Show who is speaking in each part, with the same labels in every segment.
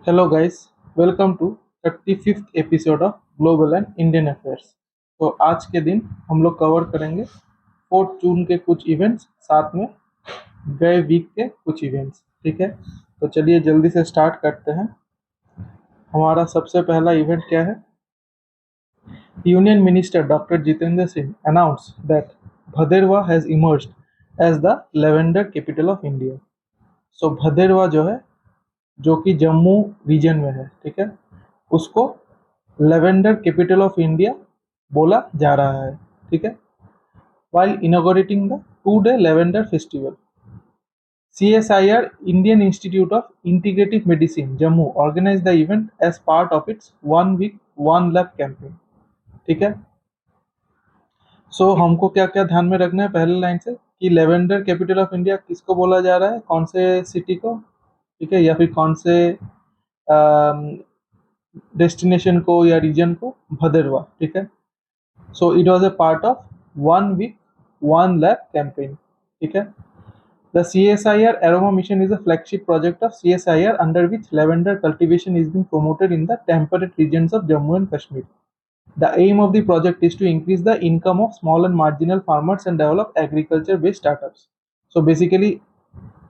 Speaker 1: Hello guys, welcome to 35th episode of global and Indian affairs. तो आज के दिन हम लोग कवर करेंगे 4 जून के कुछ इवेंट्स, साथ में गए वीक के कुछ इवेंट्स। ठीक है, तो चलिए जल्दी से स्टार्ट करते हैं। हमारा सबसे पहला इवेंट क्या है? Union minister doctor Jitendra Singh announce that Bhaderwah has emerged as the lavender capital of India. So Bhaderwah जो है, जो कि जम्मू रीजन में है, ठीक है, उसको लेवेंडर कैपिटल ऑफ इंडिया बोला जा रहा है। ठीक है, while inaugurating the 2-day lavender festival, CSIR Indian Institute of Integrative Medicine Jammu organized the event as part of its 1 week 1 lab campaign। ठीक है, सो हमको क्या क्या ध्यान में रखना है पहले लाइन से कि लेवेंडर कैपिटल ऑफ इंडिया किसको बोला जा रहा है, कौन से सिटी को, ठीक है, या फिर कौन से डेस्टिनेशन को या रीजन को? भदरवा। ठीक है, so it was a part of 1 week 1 lab campaign। ठीक है, the CSIR Aroma Mission is a flagship project of CSIR under which lavender cultivation is being promoted in the temperate regions of Jammu and Kashmir। The aim of the project is to increase the income of small and marginal farmers and develop agriculture based startups। So basically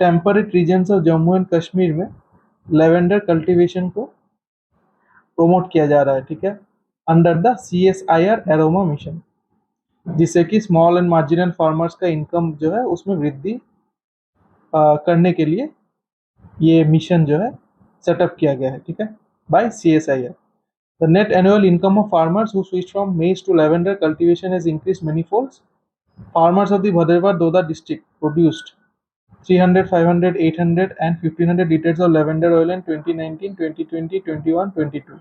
Speaker 1: temperate regions of Jammu and Kashmir में lavender cultivation को promote किया जा रहा है। ठीक है, under the CSIR Aroma Mission, जिससे कि स्मॉल एंड मार्जिनल फार्मर्स का इनकम जो है उसमें वृद्धि करने के लिए ये मिशन जो है सेटअप किया गया है। ठीक है, by CSIR। The net annual income of farmers who switch from maize to lavender cultivation has increased many folds. Farmers of the Bhaderwah Doda district produced 300, 500, 800 and 1500 liters of lavender oil in 2019, 2020, 21, 22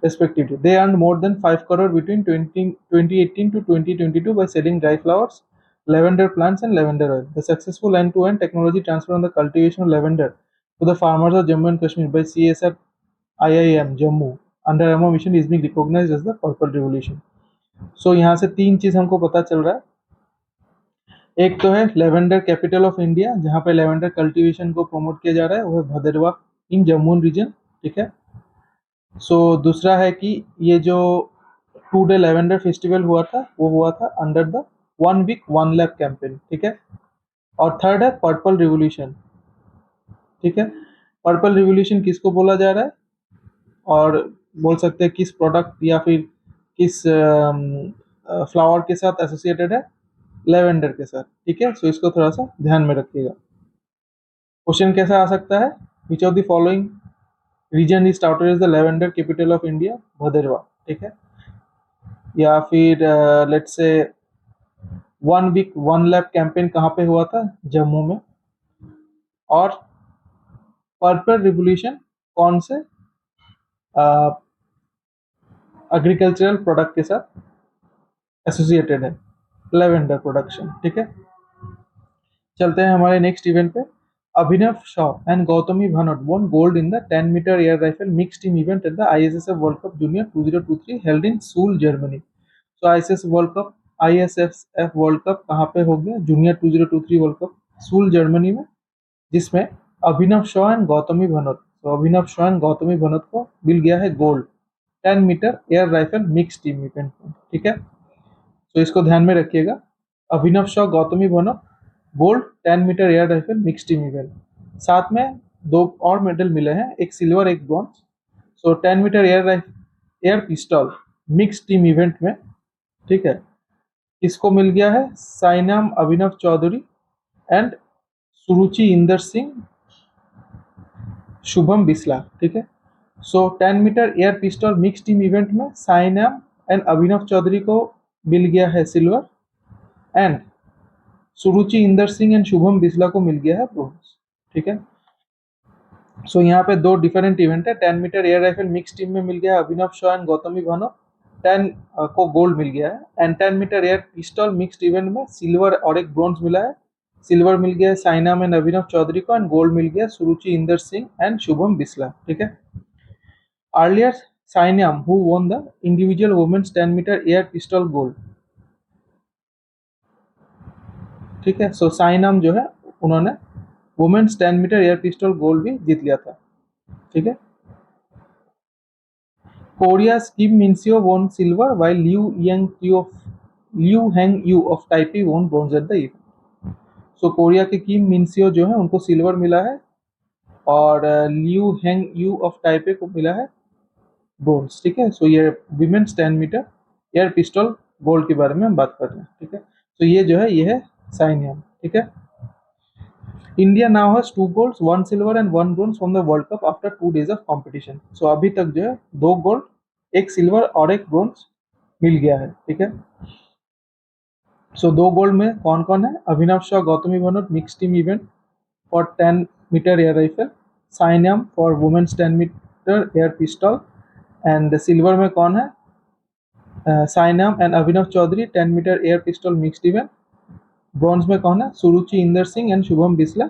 Speaker 1: respectively। They earned more than 5 crore between 2018 to 2022 by selling dry flowers, lavender plants and lavender oil। The successful end-to-end technology transfer on the cultivation of lavender to the farmers of Jammu and Kashmir by CSR IIM Jammu under AMO mission is being recognized as the Purple Revolution। So यहाँ से 3 चीज हमको पता चल रहा है। एक तो है लेवेंडर कैपिटल ऑफ इंडिया, जहाँ पे लेवेंडर कल्टीवेशन को प्रमोट किया जा रहा है, वो है भदरवा इन जम्मू रीजन। ठीक है, सो दूसरा है कि ये जो 2-day लेवेंडर फेस्टिवल हुआ था वो हुआ था under the 1 week 1 lab campaign. ठीक है, और थर्ड है पर्पल रिवोल्यूशन। ठीक है, पर्पल रिवोल्यूशन किसको बोला जा रहा है और बोल सकते हैं किस प्रोडक्ट या फिर किस फ्लावर के साथ एसोसिएटेड है? लेवेंडर के साथ। ठीक है, सो इसको थोड़ा सा ध्यान में रखिएगा। क्वेश्चन कैसा आ सकता है? Which of the following region is touted as the lavender capital of India? Bhaderwah. ठीक है, या फिर let's say 1 week 1 lab campaign कहाँ पे हुआ था? जम्मू में। और पर्पल रिवोल्यूशन कौन से एग्रीकल्चरल प्रोडक्ट के साथ एसोसिएटेड है? Lavender production. ठीक है, चलते हैं हमारे नेक्स्ट इवेंट पे। Abhinav Shah and Gautami Bhanot won gold in the 10-meter air rifle mixed team event at the ISSF World Cup Junior 2023 held in Seoul, Germany। तो ISSF वर्ल्ड कप कहाँ पे हो गया? Junior 2023 world cup Seoul Germany में, जिसमें Abhinav Shaw and Gautami Bhanot, तो Abhinav Shaw and Gautami Bhanot को मिल गया है gold 10-meter air rifle mix team event में। ठीक है, तो इसको ध्यान में रखिएगा। Abhinav Shaw, Gautami Bhanot gold 10-meter air rifle mix team event. साथ में 2 और मेडल मिले हैं, एक सिल्वर एक ब्रॉन्ज। सो 10-meter air pistol mix team event में, ठीक है, किसको मिल गया है? साइनाम अभिनव चौधरी एंड सुरुचि इंदर सिंह शुभम बिस्ला। ठीक है, सो 10-meter air pistol mix team event में साइनाम एंड अभिनव चौधरी को मिल गया है silver and Suruchi Inder Singh and Shubham Bisla को मिल गया है ब्रोंज। ठीक है, सो यहाँ पे 2 डिफरेंट इवेंट है। 10-meter air rifle mix team में मिल गया है अभिनव शॉ एंड गौतमी भानो, 10 को गोल्ड मिल गया है। And 10-meter air pistol mixed event में सिल्वर और एक ब्रॉन्ज मिला है। सिल्वर मिल गया है साइनाम एंड अभिनव चौधरी को एंड गोल्ड मिल गया सुरुचि इंदर सिंह एंड शुभम बिस्ला। ठीक है, earlier Sainyam who won the individual women's 10-meter air pistol gold. ठीक है, सो साइनाम जो है उन्होंने women's 10-meter air pistol gold भी जीत लिया था। ठीक है, Korea's Kim Min-seo won silver while Liu Heng-yu of Taipei won bronze at the event. So Korea के किम मिनसियो जो है उनको सिल्वर मिला है और Liu Heng Yu of Taipei को मिला है ब्रोंज। ठीक है, सो ये women's 10 metre air pistol gold के बारे में हम बात कर रहे हैं। ठीक है, तो ये जो है ये है साइनियम। ठीक है, India now has 2 gold 1 silver and 1 bronze from the world cup after 2 days of competition. So अभी तक जो है 2 गोल्ड 1 सिल्वर और 1 ब्रोंज मिल गया है। ठीक है, सो 2 गोल्ड में कौन कौन है? Abhinav Shah, Gautami Bhanot mix team event for 10 metre air rifle, Sainyam for women's 10 metre air pistol, and silver में कौन है? Sainyam and Abhinav Chaudhary 10 metre air pistol mixed event. Bronze में कौन है? Suruchi Inder Singh and Shubham Bisla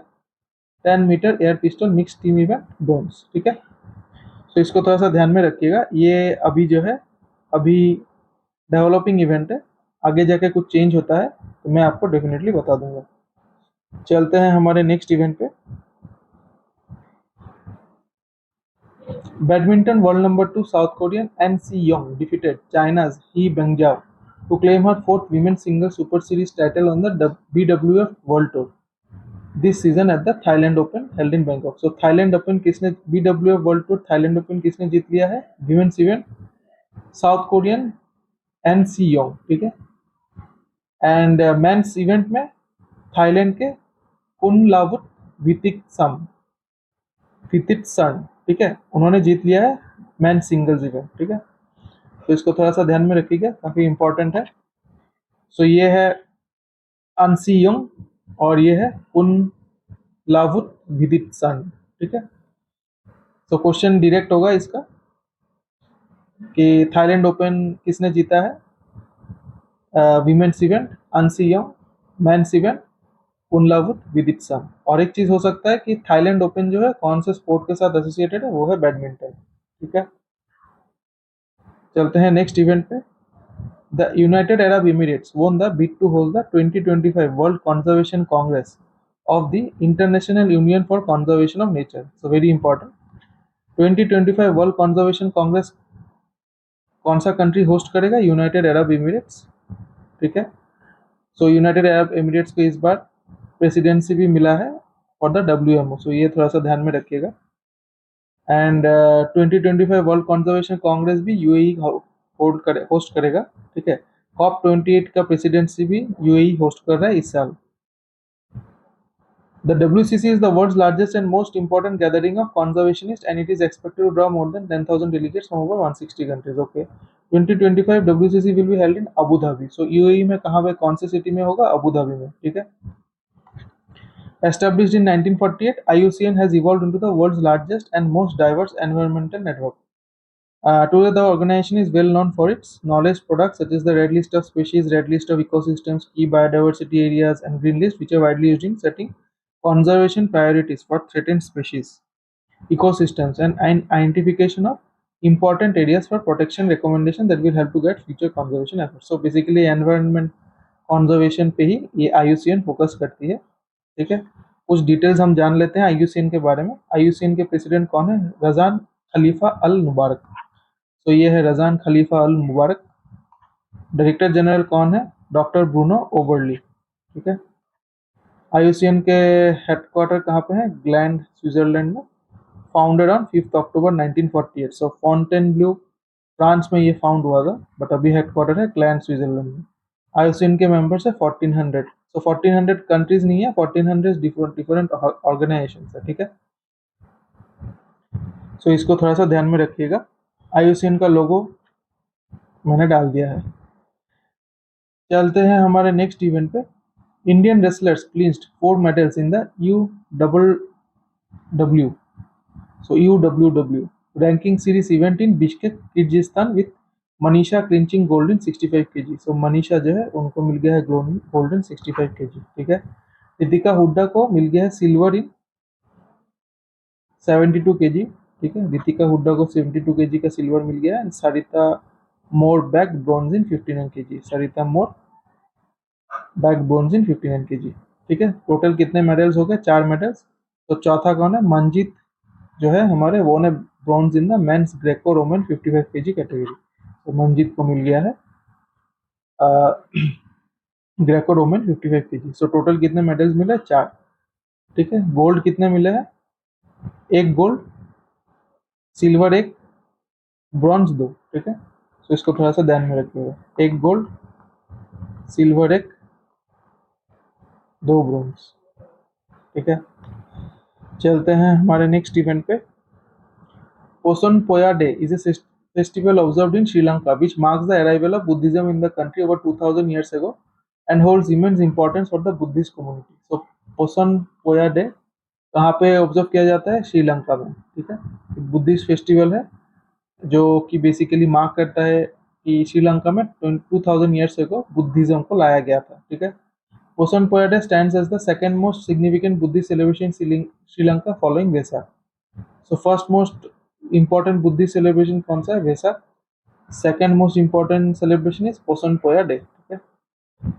Speaker 1: 10 metre air pistol mixed team event bronze. ठीक है, तो इसको थोड़ा सा ध्यान में रखिएगा। ये अभी जो है अभी डेवलपिंग इवेंट है, आगे जाके कुछ चेंज होता है तो मैं आपको डेफिनेटली बता दूंगा। चलते हैं हमारे नेक्स्ट इवेंट पे। Badminton world number 2 South Korean An Si-young defeated China's He Bengzhou to claim her 4th Women's Singles Super Series title on the BWF World Tour this season at the Thailand Open held in Bangkok. So Thailand Open किसने BWF World Tour Thailand Open किसने जीत लिया है? Women's event South Korean An Si-young। ठीक है, and mains event में Thailand के कुनलावुत वितितसन। ठीक है, उन्होंने जीत लिया है मैन सिंगल्स इवेंट। ठीक है, तो इसको थोड़ा सा ध्यान में रखिएगा, काफी इंपॉर्टेंट है। सो ये है अनसीयोंग और ये है कुनलावुत विदितसन। ठीक है, तो क्वेश्चन डायरेक्ट होगा इसका कि थाईलैंड ओपन किसने जीता है? Women's event An Seyoung, men's event Kunlavut Vitidsarn. और एक चीज हो सकता है कि थाईलैंड ओपन जो है कौन से स्पोर्ट के साथ एसोसिएटेड है? वो है बैडमिंटन। ठीक है, चलते हैं नेक्स्ट इवेंट पे। The United Arab Emirates won the bid to hold the 2025 World Conservation Congress of the International Union for Conservation of Nature. So very important. 2025 world conservation Congress कौन सा कंट्री होस्ट करेगा? United Arab Emirates. ठीक है, सो United Arab Emirates को इस बार presidency भी मिला है फॉर द WMO। सो ये थोड़ा सा ध्यान में रखिएगा। एंड 2025 वर्ल्ड कंजर्वेशन कांग्रेस भी यूएई होस्ट करेगा। ठीक है, COP28 का प्रेसिडेंसी भी यूएई होस्ट कर रहा है इस साल। The WCC is the world's largest and most important gathering of conservationists, and it is expected to draw more than 10,000 delegates from over 160 countries. Okay, 2025 WCC will be held in Abu Dhabi. So UAE में कहाँ पे कौन सी city में होगा? Abu Dhabi में। ठीक है, established in 1948, IUCN has evolved into the world's largest and most diverse environmental network. Today, the organization is well known for its knowledge products such as the Red List of Species, Red List of Ecosystems, Key Biodiversity Areas, and Green List, which are widely used in setting conservation priorities for threatened species, ecosystems, and identification of important areas for protection recommendation that will help to guide future conservation efforts. So basically, environment conservation पे ही ये IUCN focus करती है। ठीक है, कुछ details हम जान लेते हैं IUCN के बारे में। IUCN के प्रेसिडेंट कौन है? रजान खलीफा अल मुबारक। तो ये है रजान खलीफा अल मुबारक। डायरेक्टर जनरल कौन है? Doctor Bruno Oberle. ठीक है, IUCN के हेडक्वार्टर कहाँ पे है? ग्लैंड स्विट्जरलैंड में। Founded on 5 October 1948। So Fontainebleau France में ये फाउंड हुआ था, बट अभी हेडक्वार्टर है ग्लैंड स्विट्जरलैंड में। IUCN के मेंबर्स है 1400। सो 1400 कंट्रीज नहीं है, 1400 डिफरेंट ऑर्गेनाइजेशन है। ठीक है, सो इसको थोड़ा सा ध्यान में रखिएगा। IUCN का लोगो मैंने डाल दिया है। चलते हैं हमारे नेक्स्ट इवेंट पे। Indian wrestlers clinched 4 medals in the UWW, so UWW ranking series event in Bishkek, Kyrgyzstan with Manisha clinching gold in 65 kg। सो मनीषा जो है उनको मिल गया है गोल्ड इन 65 kg। ठीक है, रितिका हुड्डा को मिल गया है सिल्वर इन 72 kg। ठीक है, रितिका हुड्डा को 72 kg का सिल्वर मिल गया है। Sarita Mor bag bronze in 59 kg। Sarita Mor bag bronze in 59 kg। ठीक है, टोटल कितने मेडल्स हो गए? 4 मेडल्स। तो चौथा कौन है? मंजीत जो है हमारे वो ने bronze in the men's Greco Roman 55 kg category. तो मनजीत को मिल गया है Greco Roman 55 kg। So total कितने मेडल्स मिले? 4। ठीक है। गोल्ड कितने मिले हैं? 1 गोल्ड, सिल्वर 1, ब्रॉन्ज 2। ठीक है। तो इसको थोड़ा सा ध्यान में रखिएगा, 1 गोल्ड, सिल्वर 1, 2 ब्रॉन्ज। ठीक है। चलते हैं हमारे नेक्स्ट इवेंट पे। पोसन Poya day is a festival observed in Sri Lanka which marks the arrival of Buddhism in the country over 2000 years ago and holds immense importance for the Buddhist community. So पोसन Poya day कहाँ पे observe किया जाता है? श्रीलंका में। ठीक है। Buddhist festival है जो कि बेसिकली मार्क करता है कि श्रीलंका में 2000 ईयर्स अगो बुद्धिज्म को लाया गया था। ठीक है। Poson Poya day stands as the second most significant Buddhist celebration in Sri Lanka following Vesak. So first most important Buddhist celebration कौन सा है? Vesak. Second most important celebration is पोसन पोया डे। ठीक है।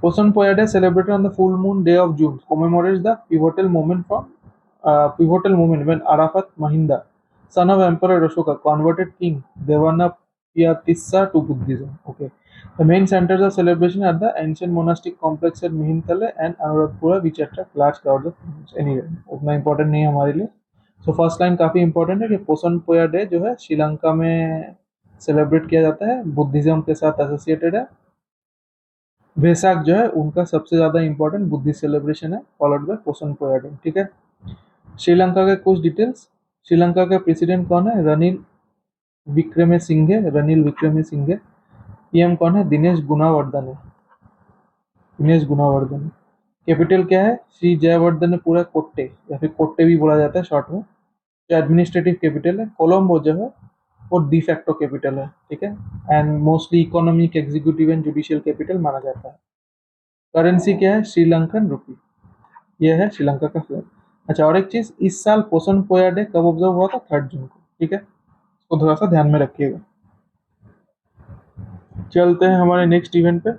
Speaker 1: Poson Poya day celebrated on the full moon day of June commemorates the pivotal moment when Arafat Mahinda, son of Emperor Ashoka, converted King Devanapiyatissa to Buddhism. Okay. The main centers of celebration are the ancient monastic complex at Mihintale and Anuradhapura, which attract large crowds of pilgrims. Anyway, उतना important नहीं है हमारे लिए। So first line काफ़ी important है कि पोसन Poya day जो है श्रीलंका में सेलिब्रेट किया जाता है, बुद्धिज्म के साथ एसोसिएटेड है। वेसाक जो है उनका सबसे ज़्यादा इंपॉर्टेंट बुद्धिस्ट सेलिब्रेशन है, फॉलोड बाय पोसन पोया डे। ठीक है। श्रीलंका के कुछ डिटेल्स। श्रीलंका के प्रेसिडेंट कौन है? रनिल विक्रमसिंघे। पीएम कौन है? दिनेश गुणावर्धने। कैपिटल क्या है? श्री जयवर्धनेपुरा कोट्टे या फिर कोट्टे भी बोला जाता है शॉर्ट में। जो एडमिनिस्ट्रेटिव कैपिटल है। कोलंबो जो है वो डिफैक्टो कैपिटल है। ठीक है। And mostly economic, executive and judicial capital माना जाता है। करेंसी क्या है? श्रीलंकन रुपी। यह है श्रीलंका का फ्लैग। अच्छा, और एक चीज, इस साल पोसन पोया डे कब ऑब्जर्व हुआ था? 3 जून को। ठीक है। इसको थोड़ा सा ध्यान में रखिएगा। चलते हैं हमारे नेक्स्ट इवेंट पे।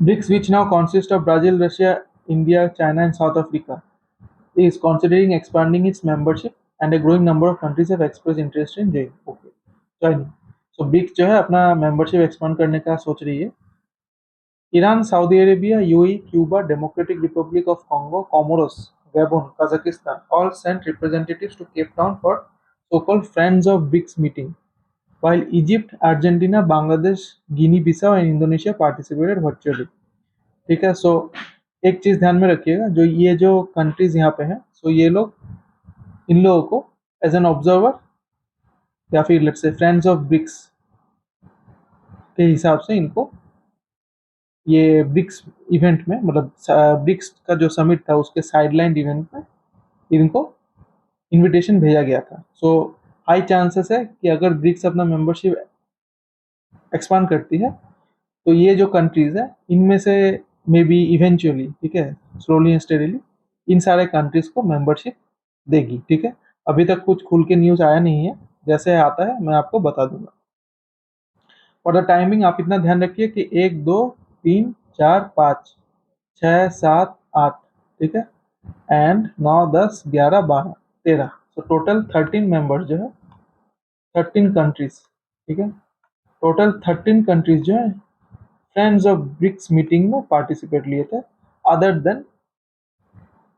Speaker 1: BRICS which now consist of Brazil, Russia, India, China and South Africa is considering expanding its membership and a growing number of countries have expressed interest in joining. So BRICS जो है अपना membership expand करने का सोच रही है। Iran, Saudi Arabia, UAE, Cuba, democratic Republic of Congo, Comoros, Gabon, Kazakhstan all sent representatives to Cape Town for so-called Friends of BRICS meeting, while Egypt, Argentina, Bangladesh, Guinea-Bissau and Indonesia participated virtually. ठीक है। सो एक चीज ध्यान में रखिएगा, जो ये जो कंट्रीज यहाँ पे हैं, सो ये लोग, इन लोगों को एज एन ऑब्जर्वर या फिर let's say friends of BRICS के हिसाब से इनको ये ब्रिक्स इवेंट में, मतलब ब्रिक्स का जो समिट था उसके साइडलाइन इवेंट में इनको इनविटेशन भेजा गया था। सो हाई चांसेस है कि अगर ब्रिक्स अपना मेंबरशिप एक्सपांड करती है तो ये जो कंट्रीज है इनमें से मे बी इवेंचुअली, ठीक है, स्लोली एंड स्टेडीली इन सारे कंट्रीज को मेंबरशिप देगी। ठीक है। अभी तक कुछ खुल के न्यूज आया नहीं है, जैसे आता है मैं आपको बता दूंगा। फॉर द टाइमिंग आप इतना ध्यान रखिए कि 1 2 3 4 5 6 7 8, ठीक है, एंड 9 10 11 12 13, तो टोटल 13 मेंबर्स जो है, 13 कंट्रीज, ठीक है, टोटल 13 कंट्रीज जो है फ्रेंड्स ऑफ ब्रिक्स मीटिंग में पार्टिसिपेट लिए थे, other than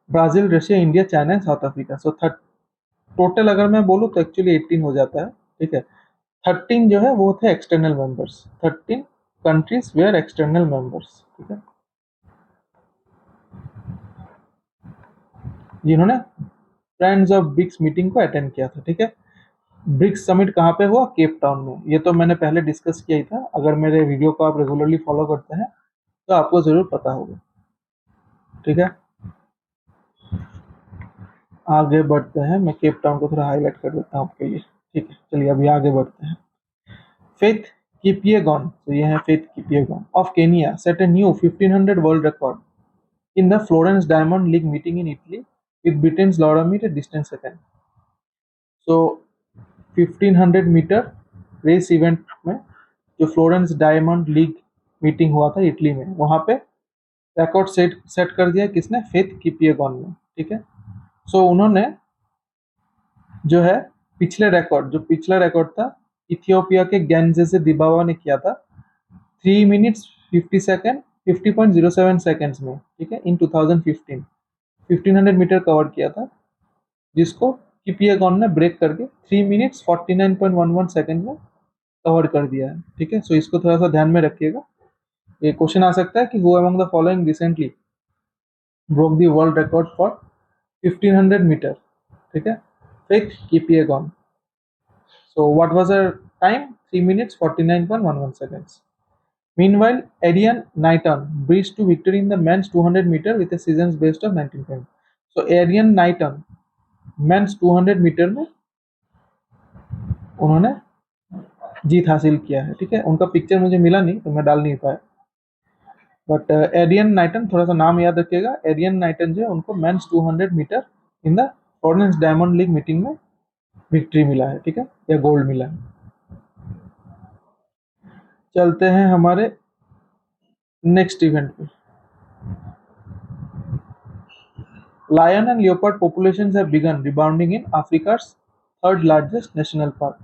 Speaker 1: Brazil, Russia, India, China and South Africa. So total अगर मैं बोलूँ तो एक्चुअली 18 हो जाता है। ठीक है। 13 जो है वो थे external members, 13 countries were external members. ठीक है, जिन्होंने फ्रेंड्स ऑफ ब्रिक्स मीटिंग को अटेंड किया था। ठीक है। ब्रिक्स समिट कहाँ पे हुआ? केप टाउन में। ये तो मैंने पहले डिस्कस किया ही था, अगर मेरे वीडियो को आप रेगुलरली फॉलो करते हैं तो आपको जरूर पता होगा। ठीक है, आगे बढ़ते हैं। मैं केप टाउन को थोड़ा हाईलाइट कर देता हूँ आपके लिए। ठीक है, चलिए अभी आगे बढ़ते हैं। फेथ किपिएगॉन, तो ये है Faith Kipyegon of Kenya set a new 1500 world record in the Florence Diamond League meeting in Italy with Britain's Laura Muir distance second. So 1500 metre race event में जो फ्लोरेंस डायमंड लीग मीटिंग हुआ था Italy में, वहां पे record set कर दिया किसने? फेथ किपिएगॉन ने। ठीक है। सो उन्होंने जो है पिछला रिकॉर्ड था इथियोपिया के गेंजे से दिबावा ने किया था 3 मिनट्स 50 सेकेंड 50.07 सेकेंड्स में, ठीक है, इन 2015 1500 मीटर कवर किया था, जिसको किपियागॉन ने ब्रेक करके 3 मिनट्स 49.11 सेकेंड में कवर कर दिया है, ठीक है। सो इसको थोड़ा सा ध्यान में रखिएगा, ये क्वेश्चन आ सकता है कि who among the following recently broke the world record for 1500 metre, ठीक है, फिर Kipyegon. So what was her time 3 minutes 49.11 seconds. Meanwhile, Adrian Knighton breezed to victory in the men's 200 meter with a season's best of 1920. So Adrian Knighton men's 200 metre में उन्होंने जीत हासिल किया है, ठीक है। उनका पिक्चर मुझे मिला नहीं तो मैं डाल नहीं पाया, बट एरियन नाइटन थोड़ा सा नाम याद रखिएगा। एरियन नाइटन जो है उनको men's 200 metre in the Florence Diamond League meeting में विक्ट्री मिला है, ठीक है, या गोल्ड मिला है। चलते हैं हमारे नेक्स्ट इवेंट पे। Lion and leopard populations have begun rebounding in Africa's third largest national park,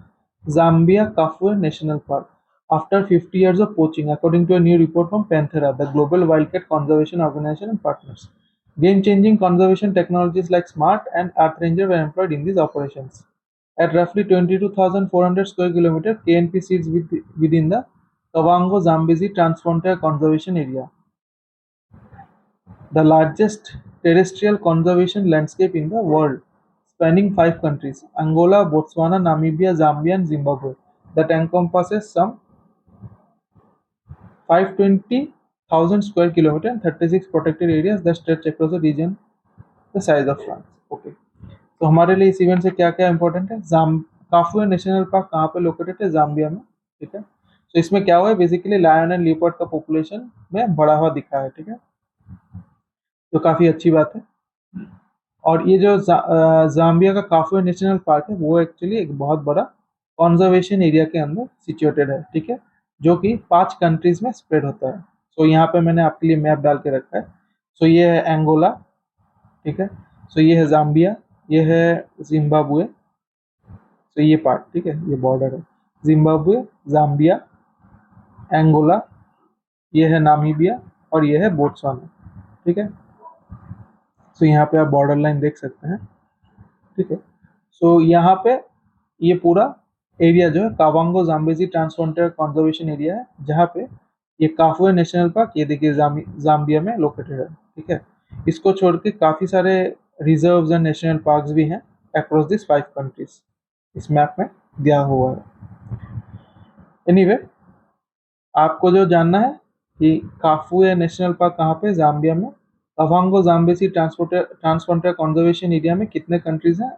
Speaker 1: Zambia Kafue National Park, after 50 years of poaching, according to a new report from Panthera, the global wildcat conservation organization and partners. Game-changing conservation technologies like SMART and Earth Ranger were employed in these operations. At roughly 22,400 square kilometers, KNP sits within the Kavango Zambezi Transfrontier Conservation Area, the largest terrestrial conservation landscape in the world, spanning 5 countries: Angola, Botswana, Namibia, Zambia, and Zimbabwe, that encompasses some 520,000 square kilometers and 36 protected areas that stretch across a region the size of France. Okay. तो हमारे लिए इस event से क्या क्या important है? काफुए national park कहाँ पे लोकेटेड है? जाम्बिया में, ठीक है। तो इसमें क्या हुआ है, बेसिकली लायन एंड लियोपार्ड का पॉपुलेशन में बढ़ा हुआ दिखा है, ठीक है, जो काफी अच्छी बात है। और ये जो जाम्बिया का काफुए नेशनल पार्क है वो एक्चुअली एक बहुत बड़ा कंजर्वेशन एरिया के अंदर सिचुएटेड है, ठीक है, जो कि 5 कंट्रीज में स्प्रेड होता है। सो यहाँ पे मैंने आपके लिए मैप डाल के रखा है। सो ये है एंगोला, ठीक है, सो ये है जाम्बिया, ये है जिम्बाब्वे, तो ये पार्ट, ठीक है, ये बॉर्डर है, जिम्बाब्वे, जाम्बिया, एंगोला, ये है नामीबिया और ये है बोट्सवाना, ठीक है। सो यहाँ पे आप बॉर्डर लाइन देख सकते हैं, ठीक है। सो यहाँ पे ये पूरा एरिया जो है कावांगो जाम्बेजी ट्रांसफ्रंटियर कंजर्वेशन एरिया है, जहाँ पे ये काफुए नेशनल पार्क ये देखिए जाम्बिया में लोकेटेड है, ठीक है। इसको छोड़ के काफी सारे रिजर्व्स एंड नेशनल पार्क्स भी हैं अक्रॉस दिस 5 कंट्रीज, इस मैप में दिया हुआ है। एनीवे, आपको जो जानना है कि काफुए नेशनल पार्क कहाँ पे, जाम्बिया में। कावांगो जाम्बेसी ट्रांसफ्रंटियर कंजर्वेशन एरिया में कितने कंट्रीज हैं?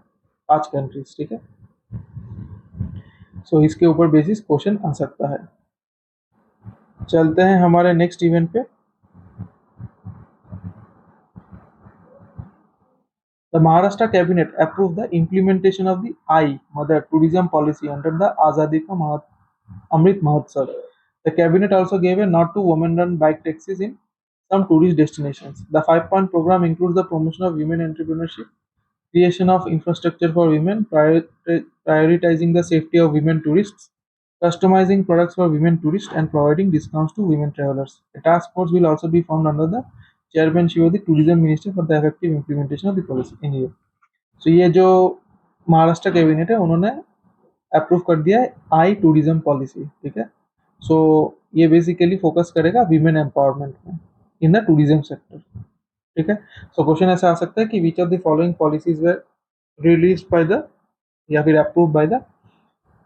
Speaker 1: 5 कंट्रीज, ठीक है। सो इसके ऊपर बेसिस क्वेश्चन आ सकता है। चलते हैं हमारे नेक्स्ट इवेंट पे। The Maharashtra cabinet approved the implementation of the I Mother tourism policy under the Azadi Ka Amrit Mahotsav. The cabinet also gave a nod to women-run bike taxis in some tourist destinations. The 5-point program includes the promotion of women entrepreneurship, creation of infrastructure for women, prioritizing the safety of women tourists, customizing products for women tourists, and providing discounts to women travelers. A task force will also be formed under the chairmanship of the tourism minister for the effective implementation of the policy in year. So ये जो Maharashtra cabinet है उन्होंने approve कर दिया है आई tourism policy, ठीक है। So ये बेसिकली फोकस करेगा वीमेन एम्पावरमेंट में इन द टूरिज्म सेक्टर, ठीक है। सो क्वेश्चन ऐसा आ सकता है कि which of the following policies were release by the, या फिर अप्रूव बाय द,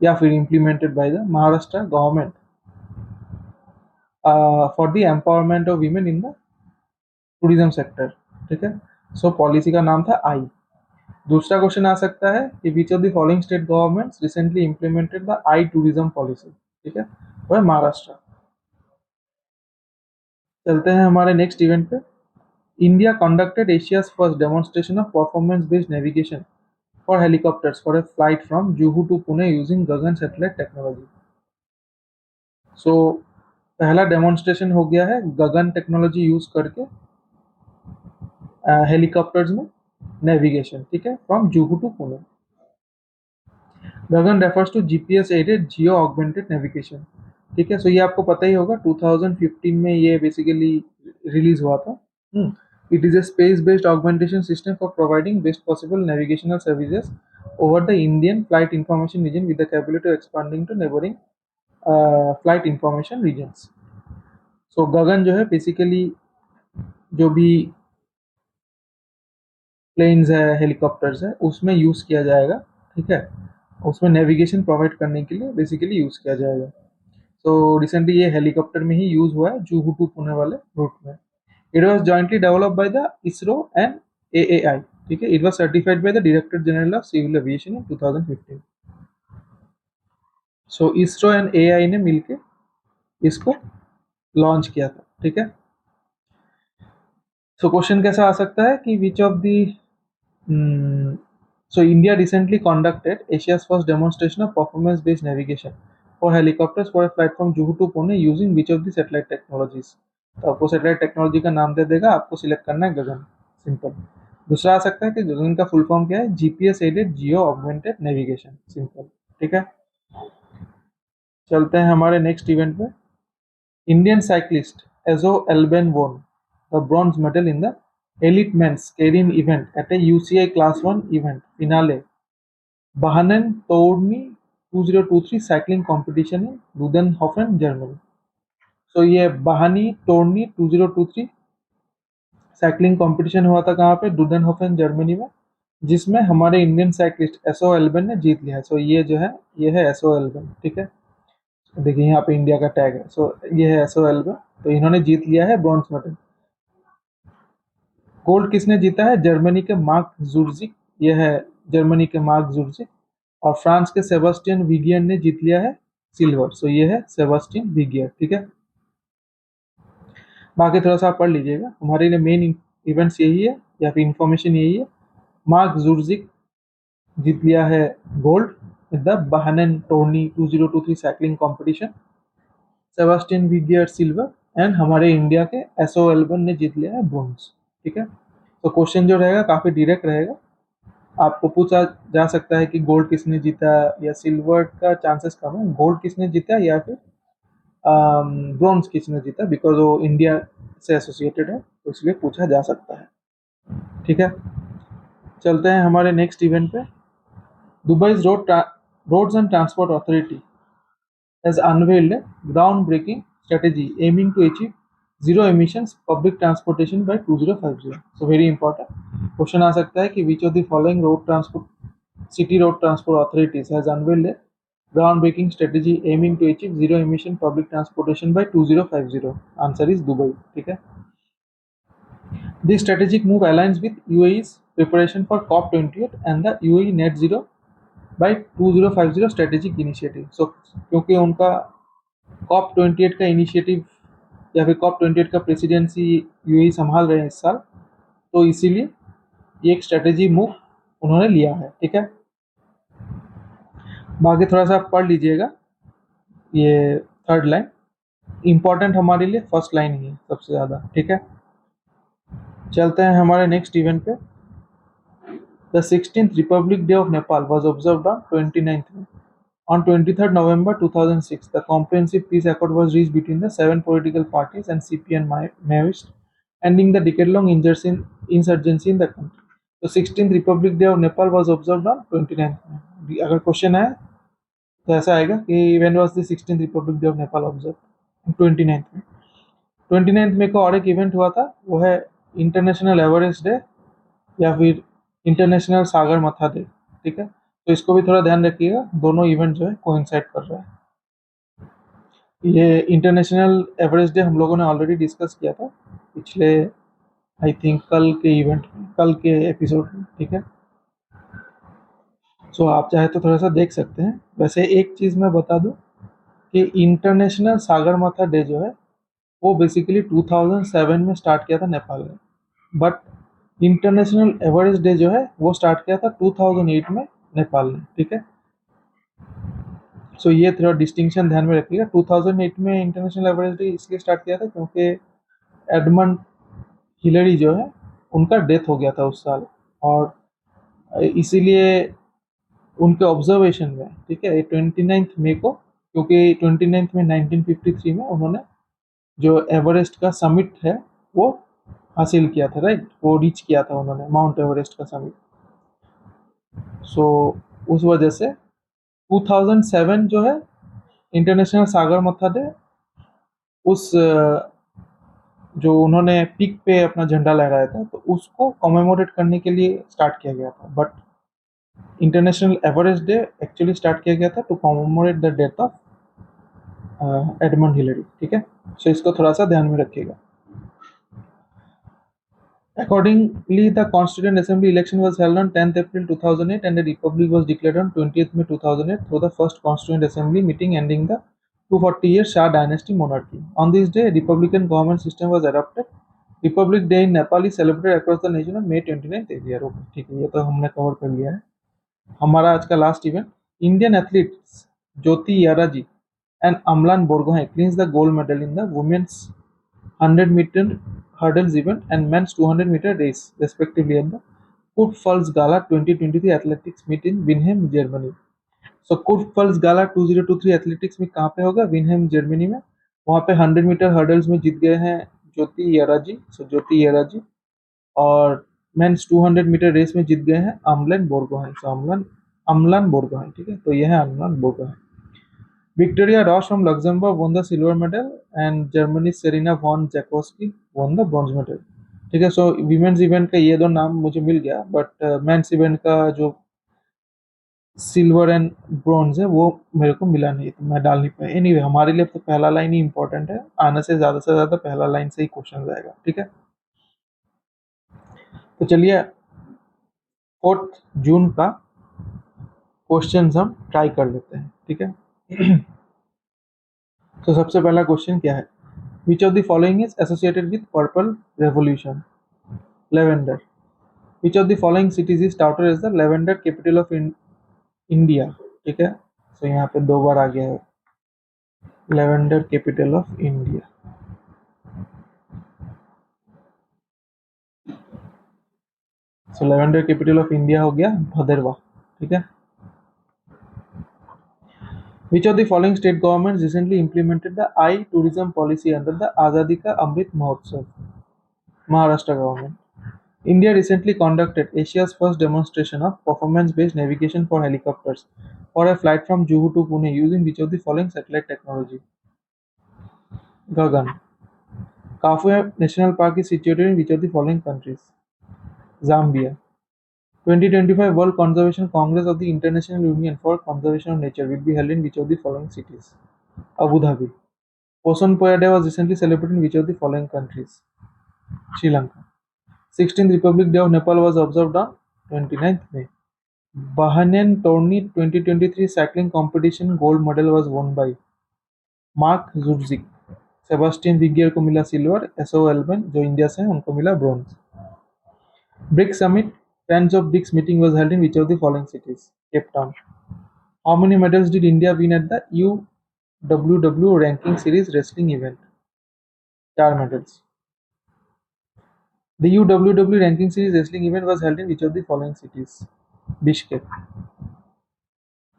Speaker 1: या फिर implemented by the Maharashtra government for the empowerment of women in the tourism sector, ठीक है। सो पॉलिसी का नाम था आई। दूसरा क्वेश्चन आ सकता है कि which of the following state governments recently implemented the I tourism policy, ठीक है, वो है महाराष्ट्र। चलते हैं हमारे नेक्स्ट इवेंट पे। India conducted Asia's first demonstration of performance based navigation for helicopters for a flight from Juhu to Pune using GAGAN satellite technology. So पहला demonstration हो गया है गगन टेक्नोलॉजी यूज करके हेलीकॉप्टर्स में नेविगेशन, ठीक है, from Juhu to Pune. GAGAN refers to GPS aided geo augmented navigation. ठीक है, सो ये आपको पता ही होगा, 2015 में ये बेसिकली रिलीज हुआ था। It is a space based augmentation system for providing best possible navigational services over the Indian flight information region with the capability of expanding to neighboring flight information regions। सो गगन जो है basically जो भी planes है, helicopters है, उसमें use किया जाएगा। ठीक है, उसमें नेविगेशन प्रोवाइड करने के लिए बेसिकली यूज किया जाएगा। तो रिसेंटली ये हेलीकॉप्टर में ही यूज हुआ है जुहू टू पुणे वाले रूट में। It was jointly developed by the ISRO and AAI. ठीक है, it was certified by the director general of civil aviation in 2015। So ISRO and AAI ने मिलके इसको लॉन्च किया था। ठीक है, सो क्वेश्चन कैसा आ सकता है कि which of the so India recently conducted Asia's first demonstration of performance-based navigation for helicopters for a flight from Juhu to Pune using which of the satellite technologies। तो आपको सैटेलाइट टेक्नोलॉजी का नाम दे देगा, आपको सिलेक्ट करना है गगन, simple. दूसरा आ सकता है कि गगन का फुल फॉर्म क्या है, GPS aided geo augmented navigation, simple. ठीक है, चलते हैं हमारे नेक्स्ट इवेंट पे। Indian cyclist Ezo Alben won the bronze medal in the elite men's carrying event at a UCI Class 1 event finale Bahnen Tourney 2023 cycling competition in Ludenhofen, Germany। So ये बहानी Tourney 2023 cycling competition हुआ था कहाँ पे, डुडेनहोफन Germany में, जिसमें हमारे Indian cyclist SO Alben ने जीत लिया है। सो ये जो है, ये है एसओ एल्बन। ठीक है, देखिए यहाँ पे इंडिया का टैग है। सो ये है एसओ एल्बन, तो इन्होंने जीत लिया है ब्रॉन्ज मेडल। गोल्ड किसने जीता है, जर्मनी के मार्क जुर्जिक, ये है जर्मनी के मार्क जुर्जिक। और फ्रांस के सेबास्टियन विगियर ने जीत लिया है सिल्वर। सो ये है सेबास्टियन विगियर। ठीक है, बाकी थोड़ा सा आप पढ़ लीजिएगा, हमारे लिए मेन इवेंट्स यही है या फिर इंफॉर्मेशन यही है। मार्क जुर्जिक जीत लिया है गोल्ड इन द बहानन टोर्नी 2023 cycling competition, Sebastian Vigier silver and हमारे इंडिया के एसओ एल्बन ने जीत लिया है ब्रोंज। ठीक है, तो क्वेश्चन जो रहेगा काफी डायरेक्ट रहेगा। आपको पूछा जा सकता है कि गोल्ड किसने जीता, या सिल्वर का चांसेस कम है, गोल्ड किसने जीता या फिर ब्रॉन्ज किसने जीता, बिकॉज वो इंडिया से एसोसिएटेड है, तो इसलिए पूछा जा सकता है। ठीक है, चलते हैं हमारे नेक्स्ट इवेंट पे। Dubai's roads and transport authority has unveiled a groundbreaking strategy aiming to achieve zero emissions public transportation by 2050। So very important question आ सकता है कि which of the following city road transport authorities has unveiled a groundbreaking strategy aiming to achieve zero emission public transportation by 2050। Answer is Dubai। ठीक है, this strategic move aligns with UAE's preparation for COP28 and the UAE net zero by 2050 strategic initiative। So क्योंकि उनका COP28 का initiative या फिर COP28 का presidency UAE संभाल रहे हैं इस साल, तो इसीलिए ये एक स्ट्रेटेजी मूव उन्होंने लिया है। ठीक है, बाकी थोड़ा सा आप पढ़ लीजिएगा, ये थर्ड लाइन इंपॉर्टेंट हमारे लिए फर्स्ट लाइन ही है सबसे ज़्यादा। ठीक है, चलते हैं हमारे नेक्स्ट इवेंट पे। The 16th Republic day of Nepal was observe on 29th May। On 23rd November 2006, the comprehensive peace accord was reached between the seven political parties and CPN Maoists, ending the decade-long insurgency in the country। तो 16th Republic Day of Nepal was observed on 29th May। अगर question है तो ऐसा आएगा कि when was the 16th Republic Day of Nepal observed? 29th May। 29th May को और एक इवेंट हुआ था, वो है इंटरनेशनल एवरेस्ट डे या फिर इंटरनेशनल सागरमाथा डे। ठीक है, तो इसको भी थोड़ा ध्यान रखिएगा, दोनों इवेंट जो है कोइंसाइड कर रहा है। ये इंटरनेशनल एवरेस्ट डे हम लोगों ने ऑलरेडी डिस्कस किया था पिछले, आई थिंक कल के इवेंट में, कल के एपिसोड में। ठीक है, सो आप चाहे तो थोड़ा सा देख सकते हैं। वैसे एक चीज़ मैं बता दूं कि इंटरनेशनल सागरमाथा डे जो है वो बेसिकली 2007 में स्टार्ट किया था नेपाल में, बट इंटरनेशनल एवरेस्ट डे जो है वो स्टार्ट किया था 2008 में नेपाल ने। ठीक है, सो ये थोड़ा डिस्टिंक्शन ध्यान में रखिएगा। 2008 में इंटरनेशनल एवरेस्ट डे इसलिए स्टार्ट किया था क्योंकि एडमंड हिलरी जो है उनका डेथ हो गया था उस साल, और इसीलिए उनके ऑब्जर्वेशन में, ठीक है, 29 मई को, क्योंकि 29 में 1953 में उन्होंने जो एवरेस्ट का समिट है वो हासिल किया था, राइट, वो रीच किया था उन्होंने, माउंट एवरेस्ट का समिट। सो उस वजह से 2007 जो है इंटरनेशनल सागर मथा डे, उस जो उन्होंने पीक पे अपना झंडा लहराया था, तो उसको कमेमोरेट करने के लिए स्टार्ट किया गया था। But international Everest day actually start किया गया था to commemorate the death of Edmund Hillary, ठीक है। सो इसको थोड़ा सा ध्यान में रखिएगा। Accordingly, the Constituent Assembly election was held on 10th April 2008 and a republic was declared on 20th May 2008 through the first Constituent Assembly meeting ending the 240-year Shah dynasty monarchy. On this day, a republican government system was adopted. Republic Day in Nepal is celebrated across the nation on May 29th every year. Okay, ठीक है, ये तो हमने cover कर लिया है। हमारा आज का last event, Indian athletes Jyothi Yarraji and Amlan Borgohain clinches the gold medal in the women's 100-meter hurdles event and men's 200-meter race, respectively, at the Kurt Falls Gala 2023 Athletics Meet in Winham, Germany. So Kurt Falls Gala 2023 athletics में कहाँ पे होगा? विनहेम, Germany में। वहाँ पे 100-meter hurdles में जीत गए हैं ज्योति याराजी, ज्योति याराजी, और मेंस 200-meter रेस में जीत गए हैं अमलान बोरगोहाई। अमलान बोरगोहाई, ठीक है, तो यह है Amlan Borgohain. Victoria Ross from Luxembourg won the silver medal and Germany's Serena von Jakowski won the bronze medal, ठीक है। सो विमेंस इवेंट का ये दो नाम मुझे मिल गया, बट मेंस इवेंट का जो सिल्वर एंड ब्रॉन्ज है वो मेरे को मिला नहीं, तो मैं डाल नहीं पाया। एनीवे, हमारे लिए तो पहला लाइन ही इंपॉर्टेंट है, आने से ज्यादा पहला लाइन से ही क्वेश्चन आएगा, ठीक है। तो चलिए 4 जून का क्वेश्चन हम ट्राई कर लेते हैं, ठीक है। तो सबसे पहला क्वेश्चन क्या है? Which of the following is associated with purple revolution? Lavender. Which of the following cities is touted as the lavender capital of India? ठीक है, so यहाँ पे 2 बार आ गया है lavender capital of India. So lavender capital of India हो गया भदरवा, ठीक है। Which of the following state governments recently implemented the I-tourism policy under the Azadi Ka Amrit Mahotsav? Maharashtra government. India recently conducted Asia's first demonstration of performance-based navigation for helicopters for a flight from Juhu to Pune using which of the following satellite technology? Gagan. Kafue National Park is situated in which of the following countries? Zambia. 2025 World Conservation Congress of the International Union for Conservation of Nature will be held in which of the following cities? Abu Dhabi. Poson Poya Day was recently celebrated in which of the following countries? Sri Lanka. 16th Republic Day of Nepal was observed on 29th May. Bahrain Tourney 2023 cycling competition gold medal was won by Mark Jurjic, Sebastian Vigier को मिला silver, Esow Alben जो India से हैं उनको मिला bronze. BRICS summit, friends of BRICS meeting was held in which of the following cities? Cape Town. How many medals did India win at the UWW ranking series wrestling event? 4 medals. The UWW ranking series wrestling event was held in which of the following cities? Bishkek.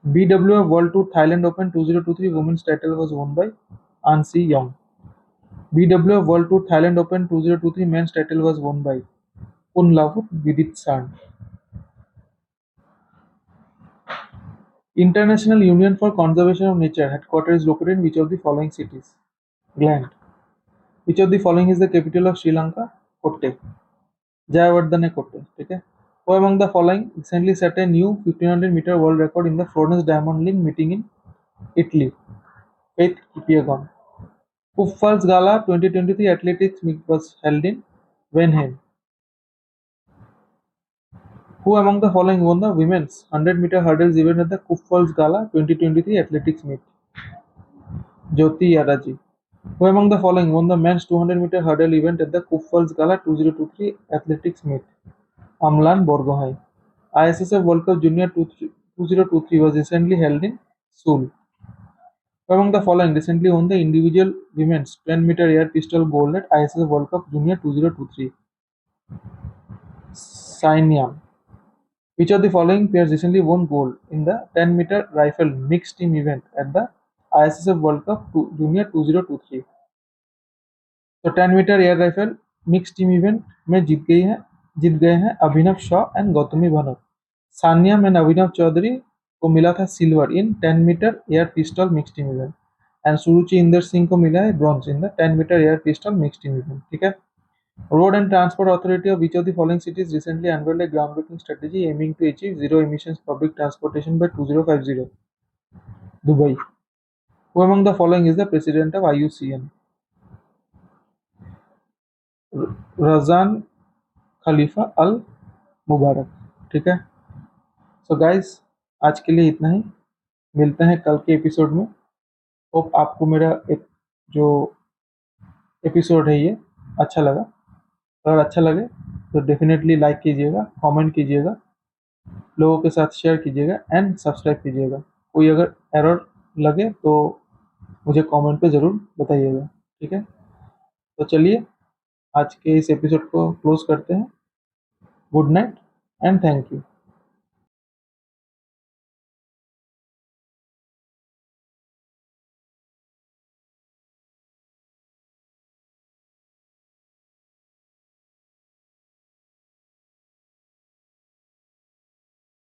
Speaker 1: BWF World Tour Thailand Open 2023 women's title was won by An Si Young. BWF World Tour Thailand Open 2023 men's title was won by Kunlavut Viditsan. International Union for Conservation of Nature headquarters is located in which of the following cities? Gland. Which of the following is the capital of Sri Lanka? Kotte. Jayawardene Kotte, ठीक है। Who among the following recently set a new 1500-meter world record in the Florence Diamond League meeting in Italy? Faith Kipyegon. Kuf Falls Gala 2023 athletics meet was held in Wenham. Who among the following won the women's 100-meter hurdles event at the Kuf Falls Gala 2023 athletics meet? Jyoti Yadaji. Who among the following won the men's 200-meter hurdle event at the Kuf Falls Gala 2023 athletics meet? Amlan Borgohain. ISSF World Cup Junior 2023 was recently held in Seoul. Who among the following recently won the individual women's 10-meter air pistol gold at ISSF World Cup Junior 2023? Sainyam. Which of the following pairs recently won gold in the 10-meter rifle mixed team event at the ISSF World Cup Junior 2023? तो ten metre air rifle mix team event में जीत गए हैं Abhinav Shaw and Gautami Bhanot. सानिया में अभिनव चौधरी को मिला था silver in ten metre air pistol mix team event and Suruchi Inder Singh को मिला है bronze in the ten metre air pistol mix team event. ठीक है। Road and transport authority of which of the following cities recently unveiled a ground breaking strategy aiming to achieve zero emissions public transportation by 2050? Dubai. Who among the following is the president of IUCN? रजान खलीफा अल मुबारक। ठीक है। So guys, आज के लिए इतना ही। मिलते हैं कल के एपिसोड में। होप आपको मेरा एक जो एपिसोड है ये अच्छा लगा। अगर अच्छा लगे तो डेफिनेटली लाइक कीजिएगा, कमेंट कीजिएगा, लोगों के साथ शेयर कीजिएगा एंड सब्सक्राइब कीजिएगा। कोई अगर एरर लगे तो मुझे कमेंट पे ज़रूर बताइएगा। ठीक है। तो चलिए आज के इस एपिसोड को क्लोज करते हैं। Good night and thank you.